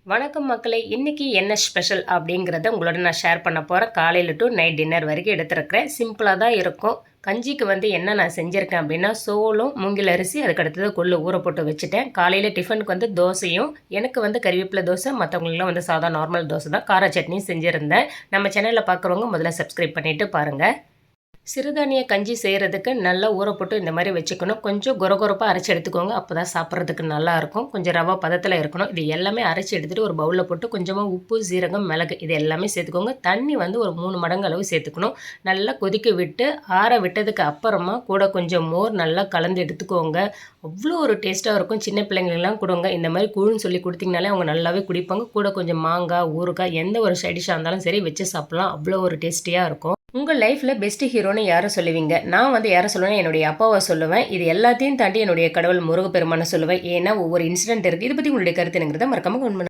வணக்கம் மக்களே! இன்னைக்கு என்ன ஸ்பெஷல் அப்படிங்கிறத உங்களோட நான் ஷேர் பண்ண போறேன். காலையில டூ நைட் டின்னர் வரைக்கும் எடுத்துருக்கிறேன். சிம்பிளா தான் இருக்கும். கஞ்சிக்கு என்ன நான் செஞ்சுருக்கேன் அப்படின்னா, சோளம், மூங்கில் அரிசி, அதுக்கு அடுத்தது கொள்ளு ஊற போட்டு வச்சுட்டேன். காலையில டிஃபனுக்கு தோசையும், எனக்கு கறிவேப்பிலை தோசை, மற்றவங்களுக்குலாம் சாதா நார்மல் தோசை தான். கார சட்னியும் செஞ்சுருந்தேன். நம்ம சேனலில் பார்க்குறவங்க முதல்ல சப்ஸ்கிரைப் பண்ணிவிட்டு பாருங்கள். சிறுதானிய கஞ்சி செய்கிறதுக்கு நல்லா ஊற போட்டு இந்த மாதிரி வச்சுக்கணும். கொஞ்சம் கொரகொரப்பாக அரைச்சி எடுத்துக்கோங்க. அப்போ தான் சாப்பிட்றதுக்கு நல்லாயிருக்கும். கொஞ்சம் ரவா பதத்தில் இருக்கணும். இது எல்லாமே அரைச்சி எடுத்துகிட்டு ஒரு பவுலில் போட்டு கொஞ்சமாக உப்பு, சீரகம், மிளகு இது எல்லாமே சேர்த்துக்கோங்க. தண்ணி ஒரு 3 மடங்கு அளவு சேர்த்துக்கணும். நல்லா கொதிக்க விட்டு ஆற விட்டதுக்கு அப்புறமா கூட கொஞ்சம் மோர் நல்லா கலந்து எடுத்துக்கோங்க. அவ்வளோ ஒரு டேஸ்ட்டாக இருக்கும். சின்ன பிள்ளைங்களுக்கெல்லாம் கொடுங்க. இந்த மாதிரி கூழுன்னு சொல்லி கொடுத்தீங்கனாலே அவங்க நல்லாவே குடிப்பாங்க. கூட கொஞ்சம் மாங்காய், ஊறுகாய் எந்த ஒரு சைட் டிஷ்ஷாக இருந்தாலும் சரி வச்சு சாப்பிட்லாம். அவ்வளோ ஒரு டேஸ்டியாக இருக்கும். உங்கள் லைஃப்பில் பெஸ்ட் ஹீரோன்னு யாரை சொல்லுவீங்க? நான் யாரை சொல்லுவேன்னா என்னுடைய அப்பாவை சொல்லுவேன். இது எல்லாத்தையும் தாண்டி என்னுடைய கடவுள் முருகப்பெருமானை சொல்லுவேன். ஏன்னா ஒவ்வொரு இன்சிடென்ட் இருக்குது. இதை பற்றி உங்களுடைய கருத்து என்னங்கிறத மறக்காம கமெண்ட் பண்ணுங்க.